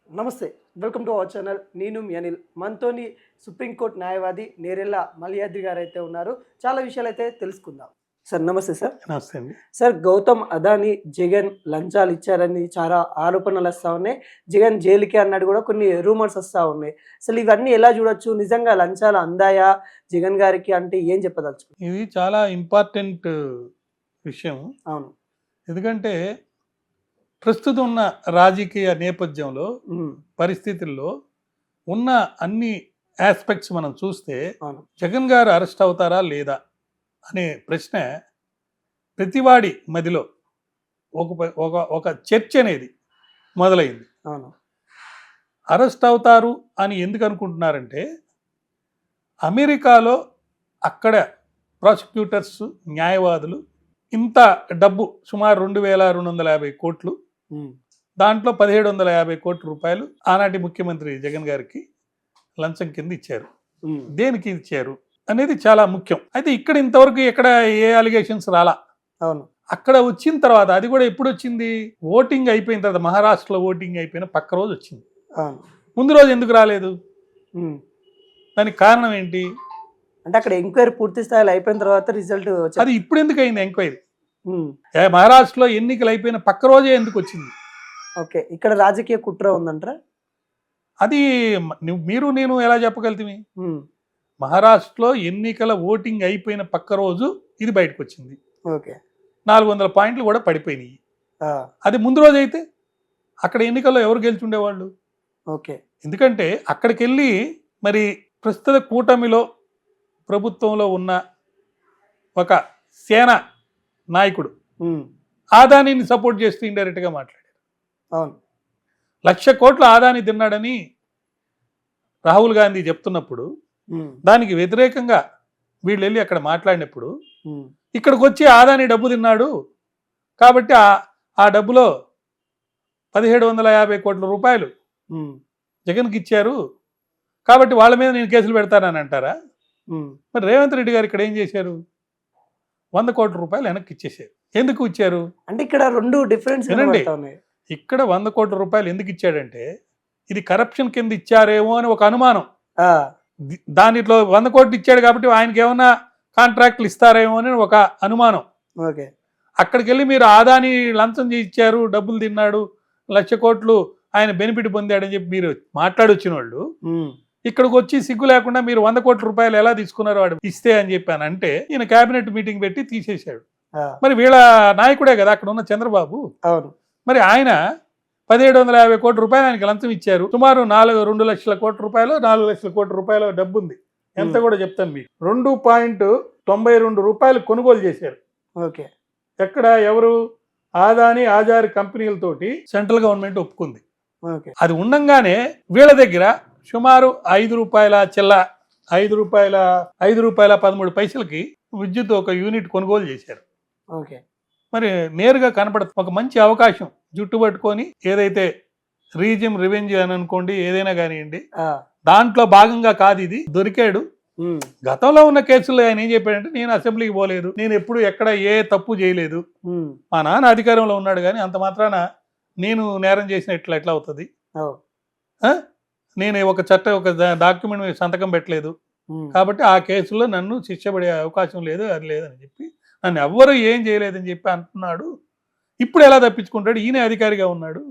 నమస్తే. Welcome to our channel. నేను మీ అనిల్. మనతోని సుప్రీంకోర్టు న్యాయవాది నేరెళ్ళ మల్యాద్రి గారైతే ఉన్నారు. చాలా విషయాలైతే తెలుసుకుందాం. సార్ నమస్తే సార్. నమస్తే అండి. సార్ గౌతమ్ అదానీ, జగన్ లంచాలు ఇచ్చారని చాలా ఆరోపణలు వస్తా ఉన్నాయి. జగన్ జైలుకి అన్నాడు కూడా కొన్ని రూమర్స్ వస్తా ఉన్నాయి. అసలు ఇవన్నీ ఎలా చూడొచ్చు? నిజంగా లంచాలు అందాయా జగన్ గారికి అంటే ఏం చెప్పదలుచుకున్నారు? ఇది చాలా ఇంపార్టెంట్ విషయం. అవును. ఎందుకంటే ప్రస్తుతం ఉన్న రాజకీయ నేపథ్యంలో పరిస్థితుల్లో ఉన్న అన్ని ఆస్పెక్ట్స్ మనం చూస్తే అవును. జగన్ గారు అరెస్ట్ అవుతారా లేదా అనే ప్రశ్న ప్రతివాడి మదిలో ఒక ఒక ఒక చర్చ అనేది మొదలైంది. అవును. అరెస్ట్ అవుతారు అని ఎందుకు అనుకుంటున్నారంటే అమెరికాలో అక్కడ ప్రాసిక్యూటర్స్, న్యాయవాదులు ఇంత డబ్బు సుమారు 2250 కోట్లు, దాంట్లో 1750 కోట్ల రూపాయలు ఆనాటి ముఖ్యమంత్రి జగన్ గారికి లంచం కింద ఇచ్చారు. దేనికి ఇచ్చారు అనేది చాలా ముఖ్యం. అయితే ఇక్కడ ఇంతవరకు ఎక్కడ ఏ అలిగేషన్స్ రాలా. అవును. అక్కడ వచ్చిన తర్వాత, అది కూడా ఎప్పుడు వచ్చింది, ఓటింగ్ అయిపోయిన తర్వాత, మహారాష్ట్రలో ఓటింగ్ అయిపోయిన పక్క రోజు వచ్చింది. ముందు రోజు ఎందుకు రాలేదు? దానికి కారణం ఏంటి అంటే అక్కడ ఎంక్వైరీ పూర్తి స్థాయిలో అయిపోయిన తర్వాత రిజల్ట్ అది ఇప్పుడు ఎందుకు అయింది ఎంక్వైరీ? మహారాష్ట్రలో ఎన్నికలు అయిపోయిన పక్క రోజే ఎందుకు వచ్చింది? ఓకే, ఇక్కడ రాజకీయ కుట్ర ఉందంటారా? అది మీరు నేను ఎలా చెప్పగలుగుతామి? మహారాష్ట్రలో ఎన్నికల ఓటింగ్ అయిపోయిన పక్క రోజు ఇది బయటకు వచ్చింది. ఓకే, 400 పాయింట్లు కూడా పడిపోయినాయి. అది ముందు రోజు అయితే అక్కడ ఎన్నికల్లో ఎవరు గెలిచుండేవాళ్ళు? ఓకే, ఎందుకంటే అక్కడికి వెళ్ళి మరి ప్రస్తుత కూటమిలో ప్రభుత్వంలో ఉన్న ఒక సేన నాయకుడు ఆదానీని సపోర్ట్ చేస్తూ ఇండైరెక్ట్గా మాట్లాడారు. అవును. 1,00,000 కోట్ల ఆదాని తిన్నాడని రాహుల్ గాంధీ చెప్తున్నప్పుడు దానికి వ్యతిరేకంగా వీళ్ళు వెళ్ళి అక్కడ మాట్లాడినప్పుడు ఇక్కడికి వచ్చి ఆదాని డబ్బు తిన్నాడు కాబట్టి ఆ డబ్బులో 1750 కోట్ల రూపాయలు జగన్కి ఇచ్చారు కాబట్టి వాళ్ళ మీద నేను కేసులు పెడతానని అంటారా? మరి రేవంత్ రెడ్డి గారు ఇక్కడ ఏం చేశారు? 100 కోట్ల రూపాయలు వెనక్కి ఇచ్చేసారు. ఎందుకు ఇచ్చారు అంటే ఇక్కడ రెండు డిఫరెన్స్ వినండి. ఇక్కడ 100 కోట్ల రూపాయలు ఎందుకు ఇచ్చాడంటే ఇది కరప్షన్ కింద ఇచ్చారేమో అని ఒక అనుమానం. దానిలో 100 కోట్లు ఇచ్చాడు కాబట్టి ఆయనకి ఏమన్నా కాంట్రాక్ట్లు ఇస్తారేమో అని ఒక అనుమానం. ఓకే, అక్కడికి వెళ్ళి మీరు ఆదాని లంచం ఇచ్చారు, డబ్బులు తిన్నాడు, 1,00,000 కోట్లు ఆయన బెనిఫిట్ పొందాడని చెప్పి మీరు మాట్లాడొచ్చిన వాళ్ళు ఇక్కడికి వచ్చి సిగ్గు లేకుండా మీరు 100 కోట్ల రూపాయలు ఎలా తీసుకున్నారు వాడు ఇస్తే అని చెప్పాను అంటే ఈయన కేబినెట్ మీటింగ్ పెట్టి తీసేశాడు. మరి వీళ్ళ నాయకుడే కదా అక్కడ ఉన్న చంద్రబాబు. అవును. మరి ఆయన 1750 కోట్ల రూపాయలు ఆయనకి లంచం ఇచ్చారు. సుమారు 2 లక్షల కోట్ల రూపాయలు, 4 లక్షల కోట్ల రూపాయల డబ్బు ఉంది. ఎంత కూడా చెప్తాను మీకు. 2.92 రూపాయలు కొనుగోలు చేశారు. ఓకే, ఎక్కడ ఎవరు? ఆదాని, ఆజారి కంపెనీలతోటి సెంట్రల్ గవర్నమెంట్ ఒప్పుకుంది. అది ఉండంగానే వీళ్ళ దగ్గర సుమారు 5 రూపాయల 13 విద్యుత్ ఒక యూనిట్ కొనుగోలు చేశారు. ఓకే, మరి నేరుగా కనపడుతుంది ఒక మంచి అవకాశం. జుట్టు పట్టుకొని ఏదైతే రివెంజ్ అని అనుకోండి, ఏదైనా కానివ్వండి, దాంట్లో భాగంగా కాదు ఇది. దొరికాడు. గతంలో ఉన్న కేసుల్లో ఆయన ఏం చెప్పాడంటే నేను అసెంబ్లీకి పోలేదు, నేను ఎప్పుడు ఎక్కడ ఏ తప్పు చేయలేదు, మా నాన్న అధికారంలో ఉన్నాడు కానీ అంత మాత్రాన నేను నేరం చేసిన ఎట్లా అవుతుంది, నేను ఒక డాక్యుమెంట్ మీద సంతకం పెట్టలేదు కాబట్టి ఆ కేసులో నన్ను శిక్ష పడే అవకాశం లేదు, అది లేదని చెప్పి నన్ను ఎవ్వరూ ఏం చేయలేదని చెప్పి అంటున్నాడు. ఇప్పుడు ఎలా తప్పించుకుంటాడు? ఈయన అధికారిగా ఉన్నాడు,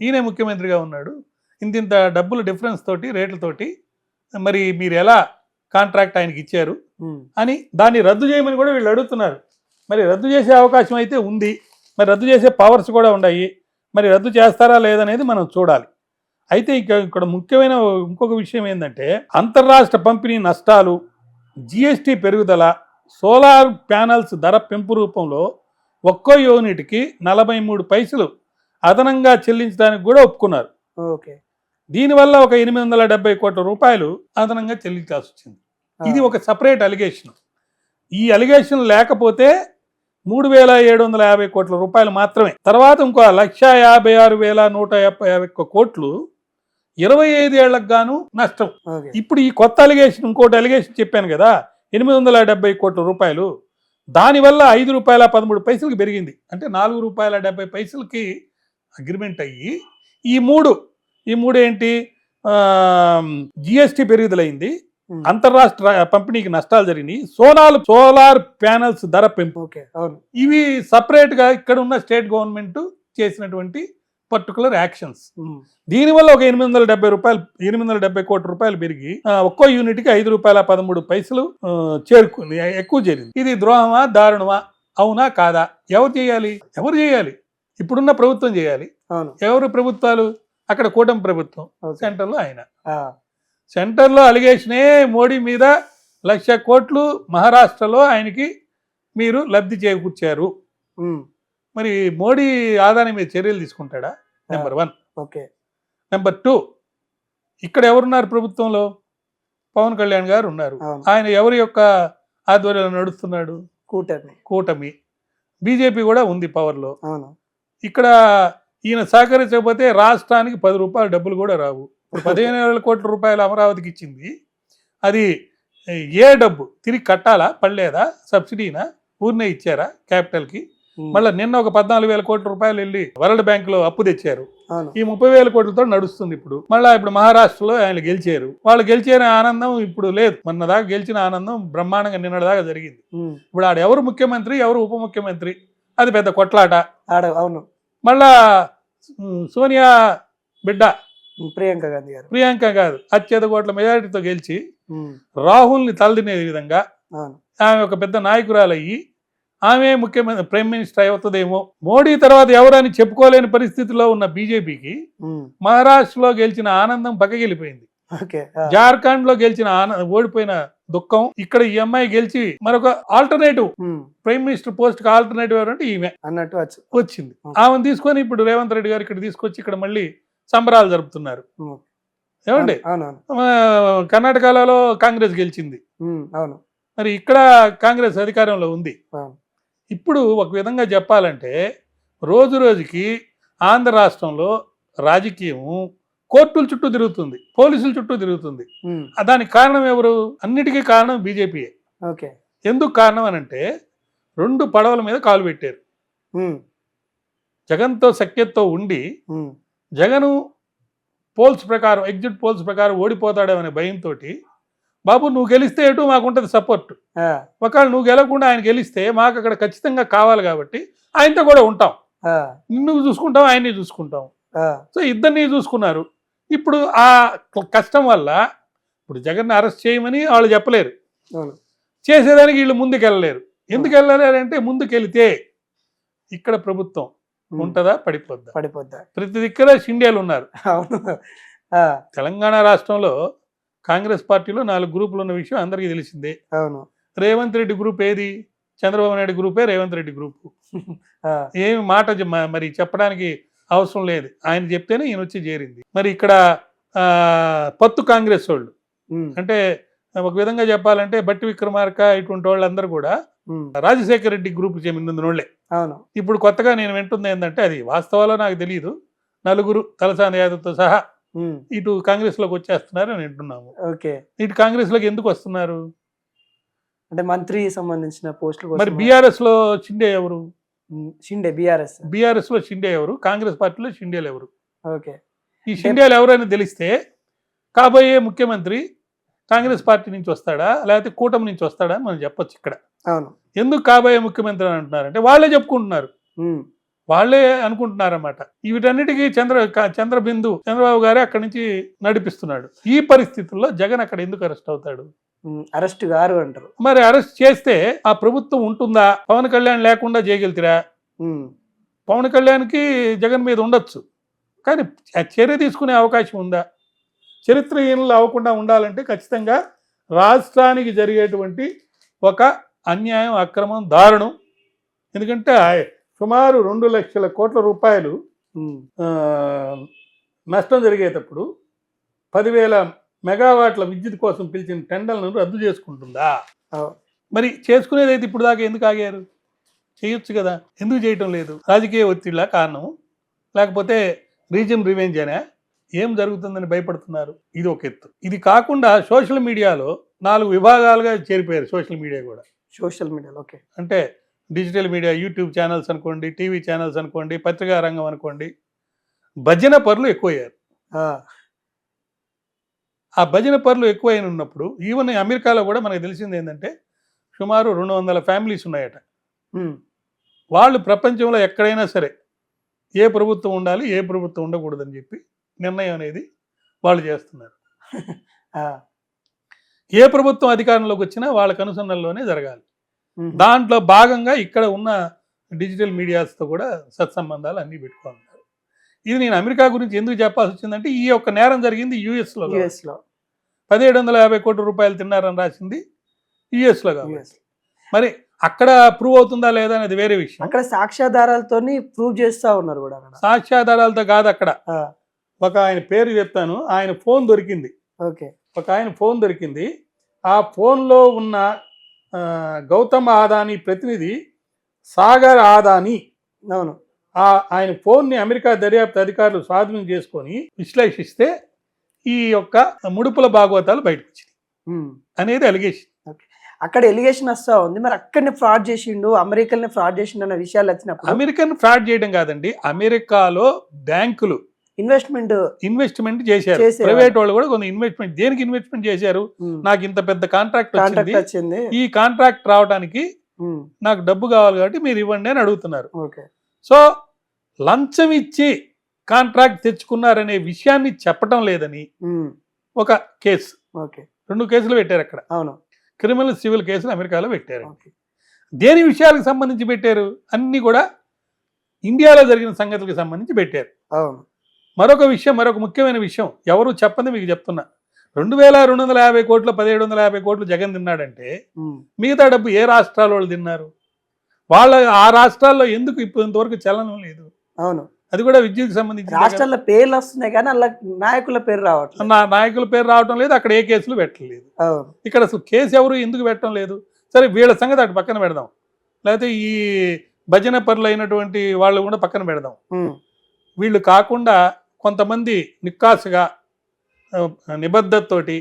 ఈయన ముఖ్యమంత్రిగా ఉన్నాడు, ఇంత డబ్బుల డిఫరెన్స్ తోటి, రేట్లతోటి మరి మీరు ఎలా కాంట్రాక్ట్ ఆయనకి ఇచ్చారు అని దాన్ని రద్దు చేయమని కూడా వీళ్ళు అడుగుతున్నారు. మరి రద్దు చేసే అవకాశం అయితే ఉంది, మరి రద్దు చేసే పవర్స్ కూడా ఉన్నాయి, మరి రద్దు చేస్తారా లేదనేది మనం చూడాలి. అయితే ఇక్కడ ముఖ్యమైన ఇంకొక విషయం ఏంటంటే అంతర్రాష్ట్ర పంపిణీ నష్టాలు, జిఎస్టీ పెరుగుదల, సోలార్ ప్యానల్స్ ధర పెంపు రూపంలో ఒక్కో యూనిట్కి 43 పైసలు అదనంగా చెల్లించడానికి కూడా ఒప్పుకున్నారు. దీనివల్ల ఒక 870 కోట్ల రూపాయలు అదనంగా చెల్లించాల్సి వచ్చింది. ఇది ఒక సపరేట్ అలిగేషన్. ఈ అలిగేషన్ లేకపోతే 3,750 కోట్ల రూపాయలు మాత్రమే. తర్వాత ఇంకో 1,56,151 కోట్లు 25 ఏళ్లకు గాను నష్టం. ఇప్పుడు ఈ కొత్త అలిగేషన్, ఇంకోటి అలిగేషన్ చెప్పాను కదా, 870 కోట్ల రూపాయలు, దానివల్ల 5 రూపాయల 13 పెరిగింది. అంటే 4 రూపాయల 70 పైసలకి అగ్రిమెంట్ అయ్యి ఈ 3 ఈ మూడు ఏంటి, జిఎస్టీ పెరుగుదలైంది, ఉమ్. అంతర్రాష్ట్ర పంపిణీకి నష్టాలు జరిగినాయి, సోలార్ ప్యానల్స్ ధర పెంపు. ఓకే, అవును. ఇవి సపరేట్ గా ఇక్కడ ఉన్న స్టేట్ గవర్నమెంట్ చేసినటువంటి పర్టికులర్ యాక్షన్స్. ఉమ్. దీనివల్ల ఒక 870 కోట్ల రూపాయలు పెరిగి ఒక్కో యూనిట్ కి ₹5.13 చేరుకుంది, ఎక్కువ చేరింది. ఇది ద్రోహమా, దారుణమా, అవునా కాదా? ఎవరు చేయాలి? ఇప్పుడున్న ప్రభుత్వం చేయాలి. అవును. ఎవరు ప్రభుత్వాలు? అక్కడ కూటమి ప్రభుత్వం, ఓకే. సెంటర్లో ఆయన. ఆ, సెంటర్లో అలిగేషనే మోడీ మీద 1,00,000 కోట్లు మహారాష్ట్రలో ఆయనకి మీరు లబ్ధి చేకూర్చారు. ఉమ్. మరి మోడీ ఆదాని మీద చర్యలు తీసుకుంటాడా? నెంబర్ 1. ఓకే. నెంబర్ 2, ఇక్కడ ఎవరున్నారు ప్రభుత్వంలో? పవన్ కళ్యాణ్ గారు ఉన్నారు. అవును. ఆయన ఎవరి యొక్క ఆధ్వర్యంలో నడుస్తున్నాడు? కూటమి. బీజేపీ కూడా ఉంది పవర్లో. అవును. ఇక్కడ ఈయన సహకరించకపోతే రాష్ట్రానికి ₹10 డబ్బులు కూడా రావు. ఇప్పుడు 15,000 కోట్ల రూపాయలు అమరావతికి ఇచ్చింది, అది ఏ డబ్బు తిరిగి కట్టాలా, పడలేదా, సబ్సిడీనా, ఊరినే ఇచ్చారా క్యాపిటల్కి? ఉమ్. మళ్ళీ నిన్న ఒక 14,000 కోట్ల రూపాయలు వెళ్ళి వరల్డ్ బ్యాంక్ లో అప్పు తెచ్చారు. అవును. ఈ 30,000 కోట్లతో నడుస్తుంది. ఇప్పుడు మహారాష్ట్రలో ఆయన గెలిచారు. వాళ్ళు గెలిచిన ఆనందం ఇప్పుడు లేదు. మొన్న దాకా గెలిచిన ఆనందం బ్రహ్మాండంగా నిన్నటిదాకా జరిగింది. ఉమ్. ఇప్పుడు ఆడ ఎవరు ముఖ్యమంత్రి, ఎవరు ఉప ముఖ్యమంత్రి, అది పెద్ద కొట్లాట. అవును. మళ్ళా సోనియా బిడ్డ ప్రియాంక గాంధీ గారు, ప్రియాంక కాదు, అత్యధిక కోట్ల మెజారిటీతో గెలిచి ఉమ్. రాహుల్ని తలదినే విధంగా అవును. ఆమె ఒక పెద్ద నాయకురాలయ్యి ఆమె ముఖ్యమంత్రి ప్రైమ్ మినిస్టర్ అవుతుందేమో. మోడీ తర్వాత ఎవరని చెప్పుకోలేని పరిస్థితిలో ఉన్న బీజేపీకి ఉమ్. మహారాష్ట్రలో గెలిచిన ఆనందం పక్కకెళ్ళిపోయింది. ఓకే. జార్ఖండ్ లో గెలిచిన ఓడిపోయిన దుఃఖం, ఇక్కడ ఈ అమ్మాయి గెలిచి మరొక ఆల్టర్నేటివ్ ఉమ్. ప్రైమ్ మినిస్టర్ పోస్ట్ కి ఆల్టర్నేటివ్ ఎవరంటే ఈమె అన్నట్టు వచ్చింది. ఆమెను తీసుకొని ఇప్పుడు రేవంత్ రెడ్డి గారు ఇక్కడ తీసుకొచ్చి ఇక్కడ మళ్ళీ సంబరాలు జరుపుతున్నారు. ఉమ్. ఏమండి, అవునవును. కర్ణాటకలో కాంగ్రెస్ గెలిచింది, ఉమ్. అవును. మరి ఇక్కడ కాంగ్రెస్ అధికారంలో ఉంది. అవును. ఇప్పుడు ఒక విధంగా చెప్పాలంటే రోజు రోజుకి ఆంధ్ర రాష్ట్రంలో రాజకీయము కోర్టుల చుట్టూ తిరుగుతుంది, పోలీసుల చుట్టూ తిరుగుతుంది. ఉమ్. దానికి కారణం ఎవరు? అన్నిటికీ కారణం బీజేపీయే. ఓకే. ఎందుకు కారణం అని అంటే 2 పడవల మీద కాలు పెట్టారు. ఉమ్. జగన్తో సఖ్యతతో ఉండి ఉమ్. జగను ఎగ్జిట్ పోల్స్ ప్రకారం ఓడిపోతాడేమనే భయంతో, బాబు నువ్వు గెలిస్తే ఎటు మాకుంటుంది సపోర్ట్, ఆ, ఒకవేళ నువ్వు గెలవకుండా ఆయన గెలిస్తే మాకు అక్కడ ఖచ్చితంగా కావాలి కాబట్టి ఆయనతో కూడా ఉంటాం, ఆ, నిన్ను చూసుకుంటాం, ఆయన్ని చూసుకుంటాం. ఆ, సో ఇద్దరిని చూసుకున్నారు. ఇప్పుడు ఆ కష్టం వల్ల ఇప్పుడు జగన్ని అరెస్ట్ చేయమని వాళ్ళు చెప్పలేరు, అవును. చేసేదానికి వీళ్ళు ముందుకెళ్ళలేరు. ఎందుకు వెళ్ళలేరంటే ముందుకెళ్తే ఇక్కడ ప్రభుత్వం ఉమ్. ఉంటుందా, పడిపోద్దా? ప్రతి దగ్గర షిండేలు ఉన్నారు. అవును. ఆ, తెలంగాణ రాష్ట్రంలో కాంగ్రెస్ పార్టీలో 4 గ్రూపులు ఉన్న విషయం అందరికీ తెలిసిందే. అవును. రేవంత్ రెడ్డి గ్రూప్ ఏది? చంద్రబాబు నాయుడు గ్రూపే రేవంత్ రెడ్డి గ్రూపు. ఆ, ఏమి మాట మరి చెప్పడానికి అవసరం లేదు, ఆయన చెప్తేనే ఈయన వచ్చి చేరింది. మరి ఇక్కడ పత్తు కాంగ్రెస్ వాళ్ళు, ఉమ్. అంటే ఒక విధంగా చెప్పాలంటే బట్టి విక్రమార్క ఇటువంటి వాళ్ళందరూ కూడా ఉమ్. రాజశేఖర రెడ్డి గ్రూప్ చెందినోళ్లే. అవును. ఇప్పుడు కొత్తగా నేను వింటుంది ఏంటంటే, అది వాస్తవాలో నాకు తెలియదు, 4 తలసాని యాదవ్తో సహా ఉమ్. ఇటు కాంగ్రెస్ లోకి వచ్చేస్తున్నారు అని వింటున్నాము. ఓకే. ఇటు కాంగ్రెస్ లోకి ఎందుకు వస్తున్నారు? అంటే మంత్రి సంబంధించిన పోస్టులు మరి బీఆర్ఎస్ లో షిండే ఎవరు? షిండే బీఆర్ఎస్ లో షిండే ఎవరు? కాంగ్రెస్ పార్టీలో షిండేలు ఎవరు? ఓకే. ఈ షిండేలు ఎవరైనా తెలిస్తే కాబోయే ముఖ్యమంత్రి కాంగ్రెస్ పార్టీ నుంచి వస్తాడా లేకపోతే కూటమి నుంచి వస్తాడా అని మనం చెప్పొచ్చు ఇక్కడ. అవును. ఎందుకు కాబోయే ముఖ్యమంత్రి అని అంటున్నారంటే వాళ్ళే చెప్పుకుంటున్నారు, ఉమ్. వాళ్ళే అనుకుంటున్నారన్నమాట. వీటన్నిటికీ చంద్రబాబు గారే అక్కడి నుంచి నడిపిస్తున్నాడు. ఈ పరిస్థితుల్లో జగన్ అక్కడ ఎందుకు అరెస్ట్ అవుతాడు? అరెస్ట్ గారు అంటారు. మరి అరెస్ట్ చేస్తే ఆ ప్రభుత్వం ఉంటుందా? పవన్ కళ్యాణ్ లేకుండా చేయగలుగుతారా? పవన్ కళ్యాణ్కి జగన్ మీద ఉండొచ్చు, కానీ చర్య తీసుకునే అవకాశం ఉందా? చరిత్రహీనులు అవ్వకుండా ఉండాలంటే ఖచ్చితంగా రాష్ట్రానికి జరిగేటువంటి ఒక అన్యాయం, అక్రమం, దారుణం. ఎందుకంటే సుమారు 2 లక్షల కోట్ల రూపాయలు నష్టం జరిగేటప్పుడు 10,000 మెగావాట్ల విద్యుత్ కోసం పిలిచిన టెండర్లను రద్దు చేసుకుంటుందా? మరి చేసుకునేదైతే ఇప్పుడు దాకా ఎందుకు ఆగారు? చేయొచ్చు కదా, ఎందుకు చేయటం లేదు? రాజకీయ ఒత్తిడిలా కారణం, లేకపోతే రీజన్ రివెంజ్ అనే, ఏం జరుగుతుందని భయపడుతున్నారు? ఇది ఒక ఎత్తు. ఇది కాకుండా సోషల్ మీడియాలో 4 విభాగాలుగా చేరిపోయారు. సోషల్ మీడియాలో ఓకే, అంటే డిజిటల్ మీడియా, యూట్యూబ్ ఛానల్స్ అనుకోండి, టీవీ ఛానల్స్ అనుకోండి, పత్రికా రంగం అనుకోండి, భజన పరులు ఎక్కువయ్యారు. ఆ, ఆ భజన పరులు ఎక్కువైన ఉన్నప్పుడు ఈవెన్ అమెరికాలో కూడా మనకు తెలిసింది ఏంటంటే సుమారు 200 ఫ్యామిలీస్ ఉన్నాయట. ఉమ్, వాళ్ళు ప్రపంచంలో ఎక్కడైనా సరే ఏ ప్రభుత్వం ఉండాలి, ఏ ప్రభుత్వం ఉండకూడదని చెప్పి నిర్ణయం అనేది వాళ్ళు చేస్తున్నారు. ఆ, ఏ ప్రభుత్వం అధికారంలోకి వచ్చినా వాళ్ళ కనుసన్నల్లోనే జరగాలి. ఉమ్, దాంట్లో భాగంగా ఇక్కడ ఉన్న డిజిటల్ మీడియాస్తో కూడా సత్సంబంధాలు అన్నీ పెట్టుకుంటున్నారు. ఇది నేను అమెరికా గురించి ఎందుకు చెప్పాల్సి వచ్చిందంటే ఈ యొక్క నేరం జరిగింది యుఎస్లో. US లో 1750 కోట్ల రూపాయలు తిన్నారని రాసింది యుఎస్లో కాబట్టి US. మరి అక్కడ ప్రూవ్ అవుతుందా లేదా అనేది వేరే విషయం. అక్కడ సాక్ష్యాధారాలతోని ప్రూవ్ చేస్తా ఉన్నారు కూడా అక్కడ. సాక్ష్యాధారాలతో కాదు, అక్కడ ఆ, ఒక ఆయన పేరు చెప్తాను, ఆయన ఫోన్ దొరికింది. ఓకే. ఒక ఆయన ఫోన్ దొరికింది. ఆ ఫోన్లో ఉన్న గౌతమ్ అదానీ ప్రతినిధి సాగర్ అదానీ, అవును. ఆయన ఫోన్ని అమెరికా దర్యాప్తు అధికారులు స్వాధీనం చేసుకొని విశ్లేషిస్తే ఈ యొక్క ముడుపుల భాగవతాలు బయటకు వచ్చినాయి ఉమ్. అనేది అలిగేషన్. అక్కడ ఎలిగేషన్ వస్తా ఉంది, మరి అక్కడనే ఫ్రాడ్ చేసిండు, అమెరికల్ని ఫ్రాడ్ చేసిండు అన్న విషయాలు వచ్చినప్పుడు అమెరికన్ ఫ్రాడ్ చేయడం కాదండి, అమెరికాలో బ్యాంకులు ఇన్వెస్ట్మెంట్ చేశారు. ప్రైవేట్ వాళ్ళు కూడా కొంత ఇన్వెస్ట్మెంట్, దేనికి ఇన్వెస్ట్మెంట్ చేశారు? నాకు ఇంత పెద్ద కాంట్రాక్ట్ వచ్చింది, ఈ కాంట్రాక్ట్ రావడానికి నాకు డబ్బు కావాలి కాబట్టి మీరు ఇవ్వండి అని అడుగుతున్నారు. సో లంచం ఇచ్చి కాంట్రాక్ట్ తెచ్చుకున్నారనే విషయాన్ని చెప్పడం లేదని ఒక కేసు, 2 కేసులు పెట్టారు అక్కడ. క్రిమినల్ సివిల్ కేసులు అమెరికాలో పెట్టారు. దేని విషయాలకు సంబంధించి పెట్టారు? అన్ని కూడా ఇండియాలో జరిగిన సంగతులకు సంబంధించి పెట్టారు. మరొక విషయం, మరొక ముఖ్యమైన విషయం ఎవరు చెప్పండి మీకు చెప్తున్నా. 2250 కోట్లు 1750 కోట్లు జగన్ తిన్నాడంటే మిగతా డబ్బు ఏ రాష్ట్రాల వాళ్ళు తిన్నారు? వాళ్ళ ఆ రాష్ట్రాల్లో ఎందుకు ఇంతవరకు చలనం లేదు? అది కూడా విద్యుత్కి సంబంధించి రాష్ట్రాల పేర్లు వస్తున్నాయి కానీ అలా నాయకుల పేరు రావట్లేదు. నాయకుల పేరు రావటం లేదు, అక్కడ ఏ కేసులు పెట్టలేదు. ఇక్కడ అసలు కేసు ఎవరు ఎందుకు పెట్టడం లేదు? సరే వీళ్ళ సంగతి అటు పక్కన పెడదాం, లేకపోతే ఈ భజన పరులు అయినటువంటి వాళ్ళు కూడా పక్కన పెడదాం. వీళ్ళు కాకుండా కొంతమంది నిక్కాసుగా నిబద్ధతతోటి